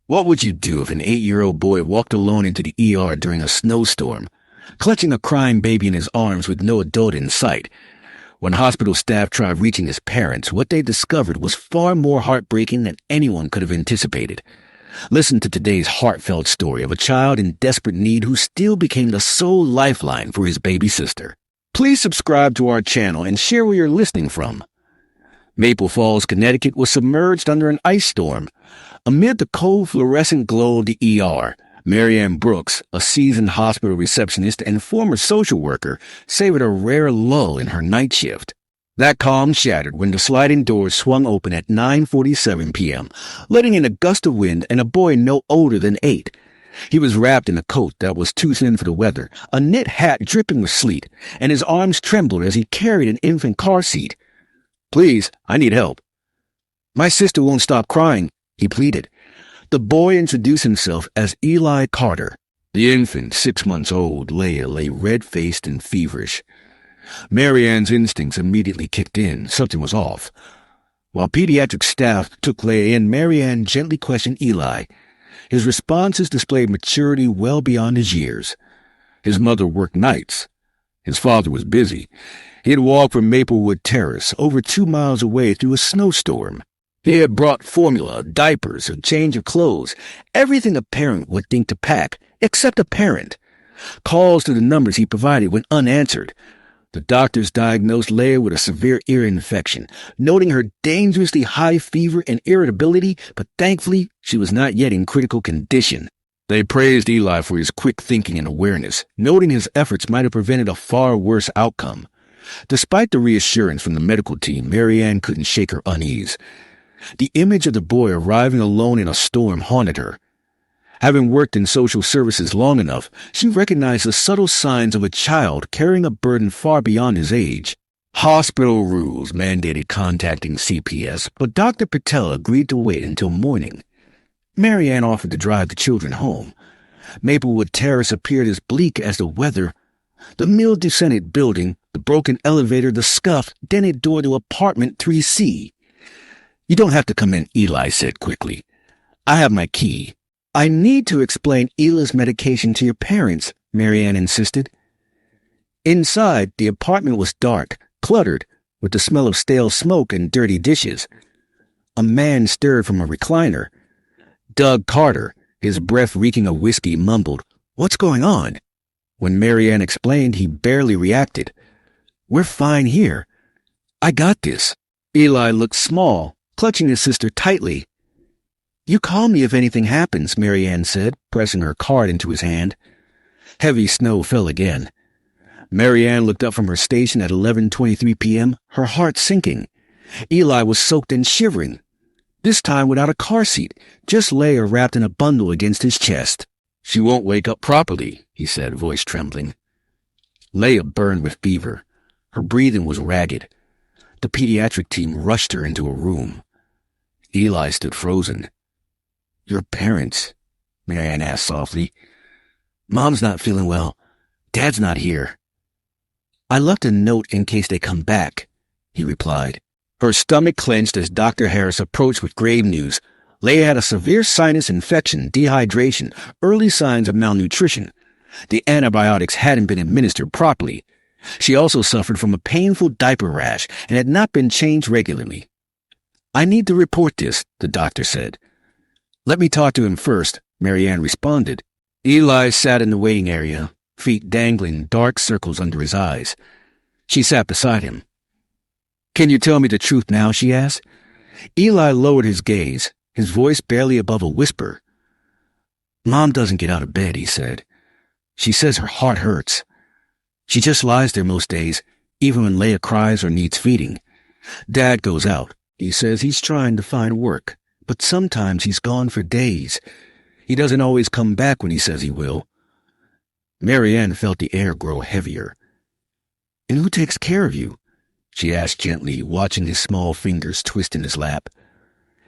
What would you do if an 8-year-old boy walked alone into the ER during a snowstorm, clutching a crying baby in his arms with no adult in sight? When hospital staff tried reaching his parents, what they discovered was far more heartbreaking than anyone could have anticipated. Listen to today's heartfelt story of a child in desperate need who still became the sole lifeline for his baby sister. Please subscribe to our channel and share where you're listening from. Maple Falls, Connecticut was submerged under an ice storm. Amid the cold fluorescent glow of the ER, Mary Ann Brooks, a seasoned hospital receptionist and former social worker, savored a rare lull in her night shift. That calm shattered when the sliding doors swung open at 9:47 p.m., letting in a gust of wind and a boy no older than 8. He was wrapped in a coat that was too thin for the weather, a knit hat dripping with sleet, and his arms trembled as he carried an infant car seat. "Please, I need help." "My sister won't stop crying," he pleaded. The boy introduced himself as Eli Carter. The infant, 6 months old, Leah, lay red-faced and feverish. Mary Ann's instincts immediately kicked in. Something was off. While pediatric staff took Leah in, Mary Ann gently questioned Eli. His responses displayed maturity well beyond his years. His mother worked nights. His father was busy. He had walked from Maplewood Terrace over 2 miles away through a snowstorm. He had brought formula, diapers, a change of clothes, everything a parent would think to pack, except a parent. Calls to the numbers he provided went unanswered. The doctors diagnosed Leah with a severe ear infection, noting her dangerously high fever and irritability, but thankfully she was not yet in critical condition. They praised Eli for his quick thinking and awareness, noting his efforts might have prevented a far worse outcome. Despite the reassurance from the medical team, Mary Ann couldn't shake her unease. The image of the boy arriving alone in a storm haunted her. Having worked in social services long enough, she recognized the subtle signs of a child carrying a burden far beyond his age. Hospital rules mandated contacting CPS, but Dr. Patel agreed to wait until morning. Mary Ann offered to drive the children home. Maplewood Terrace appeared as bleak as the weather. The mildew-scented building, the broken elevator, the scuffed, dented door to apartment 3C. "You don't have to come in," Eli said quickly. "I have my key." "I need to explain Eli's medication to your parents," Mary Ann insisted. Inside, the apartment was dark, cluttered, with the smell of stale smoke and dirty dishes. A man stirred from a recliner. Doug Carter, his breath reeking of whiskey, mumbled, "What's going on?" When Mary Ann explained, he barely reacted. "We're fine here. I got this." Eli looked small, clutching his sister tightly. "You call me if anything happens," Mary Ann said, pressing her card into his hand. Heavy snow fell again. Mary Ann looked up from her station at 11:23 p.m., her heart sinking. Eli was soaked and shivering, this time without a car seat, just Leah wrapped in a bundle against his chest. "She won't wake up properly," he said, voice trembling. Leah burned with fever. Her breathing was ragged. The pediatric team rushed her into a room. Eli stood frozen. "Your parents?" Mary Ann asked softly. "Mom's not feeling well. Dad's not here." "I left a note in case they come back," he replied. Her stomach clenched as Dr. Harris approached with grave news. Leah had a severe sinus infection, dehydration, early signs of malnutrition. The antibiotics hadn't been administered properly. She also suffered from a painful diaper rash and had not been changed regularly. "I need to report this," the doctor said. "Let me talk to him first," Mary Ann responded. Eli sat in the waiting area, feet dangling, dark circles under his eyes. She sat beside him. "Can you tell me the truth now?" she asked. Eli lowered his gaze, his voice barely above a whisper. "Mom doesn't get out of bed," he said. "She says her heart hurts. She just lies there most days, even when Leah cries or needs feeding. Dad goes out. He says he's trying to find work, but sometimes he's gone for days. He doesn't always come back when he says he will." Mary Ann felt the air grow heavier. "And who takes care of you?" she asked gently, watching his small fingers twist in his lap.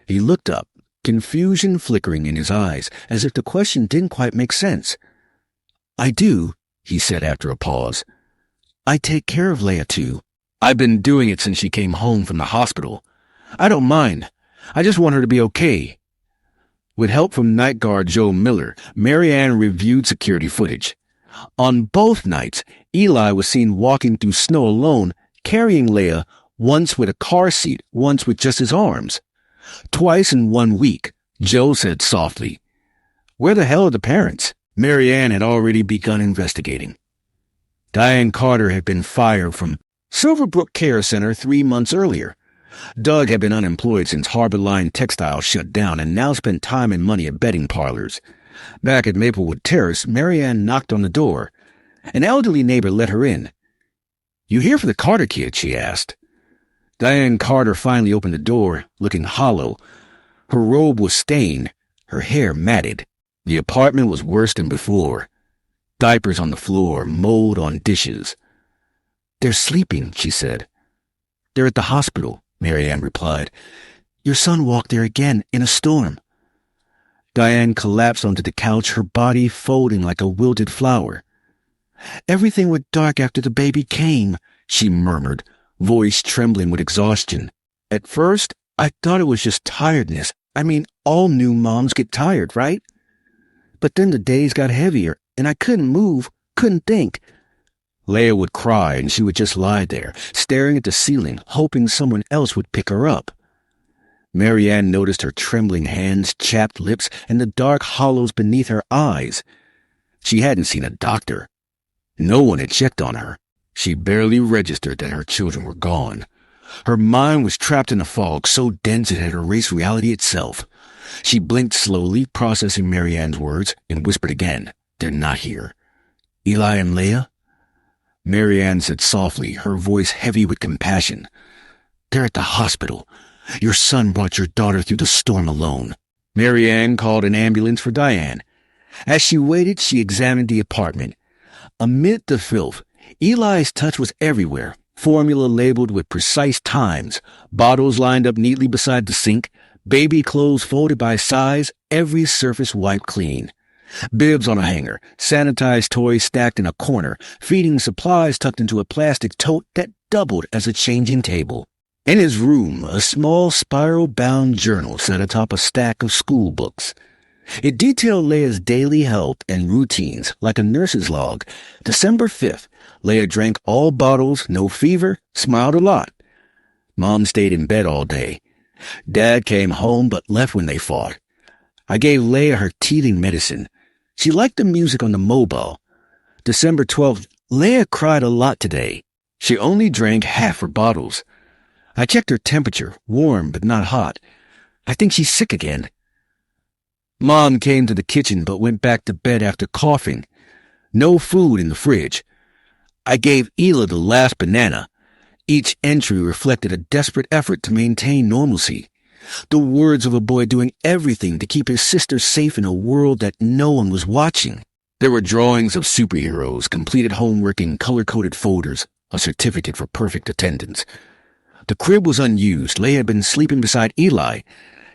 He looked up, confusion flickering in his eyes, as if the question didn't quite make sense. "I do," he said after a pause. "I take care of Leah, too. I've been doing it since she came home from the hospital. I don't mind. I just want her to be okay." With help from night guard Joe Miller, Mary Ann reviewed security footage. On both nights, Eli was seen walking through snow alone, carrying Leah, once with a car seat, once with just his arms. Twice in 1 week, Joe said softly. Where the hell are the parents? Mary Ann had already begun investigating. Diane Carter had been fired from Silverbrook Care Center 3 months earlier. Doug had been unemployed since Harbor Line Textiles shut down and now spent time and money at betting parlors. Back at Maplewood Terrace, Mary Ann knocked on the door. An elderly neighbor let her in. You here for the Carter kid? She asked. Diane Carter finally opened the door, looking hollow. Her robe was stained, her hair matted. The apartment was worse than before. Diapers on the floor, mold on dishes. They're sleeping, she said. They're at the hospital, Mary Ann replied. Your son walked there again in a storm. Diane collapsed onto the couch, her body folding like a wilted flower. Everything went dark after the baby came, she murmured, voice trembling with exhaustion. At first, I thought it was just tiredness. I mean, all new moms get tired, right? But then the days got heavier, and I couldn't move, couldn't think. Leah would cry, and she would just lie there, staring at the ceiling, hoping someone else would pick her up. Mary Ann noticed her trembling hands, chapped lips, and the dark hollows beneath her eyes. She hadn't seen a doctor. No one had checked on her. She barely registered that her children were gone. Her mind was trapped in a fog so dense it had erased reality itself. She blinked slowly, processing Mary Ann's words, and whispered again, They're not here. Eli and Leah? Mary Ann said softly, her voice heavy with compassion. They're at the hospital. Your son brought your daughter through the storm alone. Mary Ann called an ambulance for Diane. As she waited, she examined the apartment. Amid the filth, Eli's touch was everywhere, formula labeled with precise times, bottles lined up neatly beside the sink, baby clothes folded by size, every surface wiped clean. Bibs on a hanger, sanitized toys stacked in a corner, feeding supplies tucked into a plastic tote that doubled as a changing table. In his room, a small spiral-bound journal sat atop a stack of school books. It detailed Leah's daily health and routines like a nurse's log. December 5th, Leah drank all bottles, no fever, smiled a lot. Mom stayed in bed all day. Dad came home but left when they fought. I gave Leah her teething medicine. She liked the music on the mobile. December 12th, Leah cried a lot today. She only drank half her bottles. I checked her temperature, warm but not hot. I think she's sick again. Mom came to the kitchen but went back to bed after coughing. No food in the fridge. I gave Ela the last banana. Each entry reflected a desperate effort to maintain normalcy. The words of a boy doing everything to keep his sister safe in a world that no one was watching. There were drawings of superheroes, completed homework in color-coded folders, a certificate for perfect attendance. The crib was unused. Leah had been sleeping beside Eli.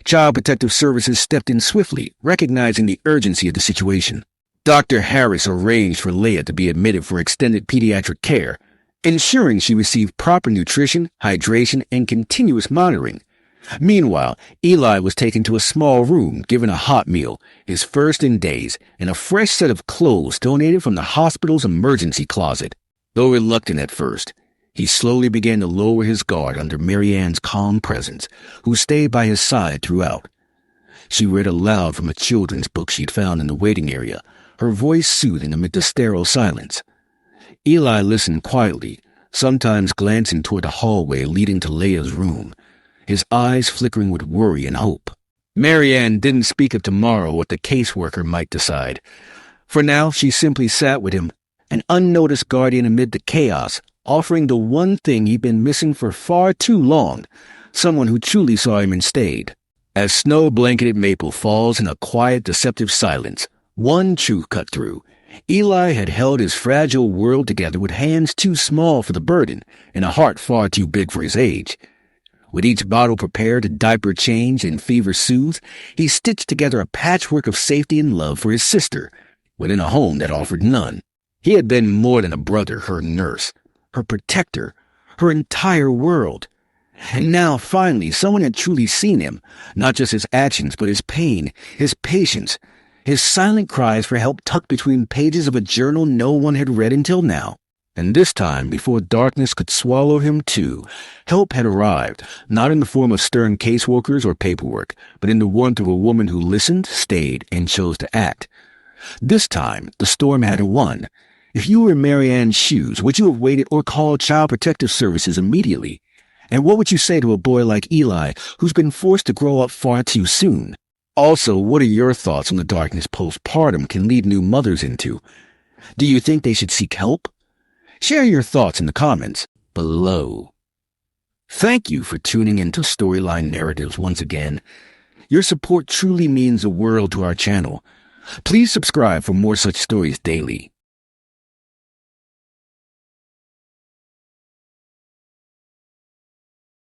Child Protective Services stepped in swiftly, recognizing the urgency of the situation. Dr. Harris arranged for Leah to be admitted for extended pediatric care, ensuring she received proper nutrition, hydration, and continuous monitoring. Meanwhile, Eli was taken to a small room, given a hot meal, his first in days, and a fresh set of clothes donated from the hospital's emergency closet. Though reluctant at first, he slowly began to lower his guard under Mary Ann's calm presence, who stayed by his side throughout. She read aloud from a children's book she'd found in the waiting area, her voice soothing amid the sterile silence. Eli listened quietly, sometimes glancing toward the hallway leading to Leah's room, his eyes flickering with worry and hope. Mary Ann didn't speak of tomorrow what the caseworker might decide. For now, she simply sat with him, an unnoticed guardian amid the chaos, offering the one thing he'd been missing for far too long, someone who truly saw him and stayed. As snow-blanketed Maple falls in a quiet, deceptive silence, one truth cut through. Eli had held his fragile world together with hands too small for the burden and a heart far too big for his age. With each bottle prepared, a diaper changed, and fever soothed, he stitched together a patchwork of safety and love for his sister, within a home that offered none. He had been more than a brother, her nurse, her protector, her entire world. And now, finally, someone had truly seen him, not just his actions, but his pain, his patience, his silent cries for help tucked between pages of a journal no one had read until now. And this time, before darkness could swallow him too, help had arrived, not in the form of stern caseworkers or paperwork, but in the warmth of a woman who listened, stayed, and chose to act. This time, the storm had won. If you were in Mary Ann's shoes, would you have waited or called Child Protective Services immediately? And what would you say to a boy like Eli, who's been forced to grow up far too soon? Also, what are your thoughts on the darkness postpartum can lead new mothers into? Do you think they should seek help? Share your thoughts in the comments below. Thank you for tuning into Storyline Narratives once again. Your support truly means the world to our channel. Please subscribe for more such stories daily.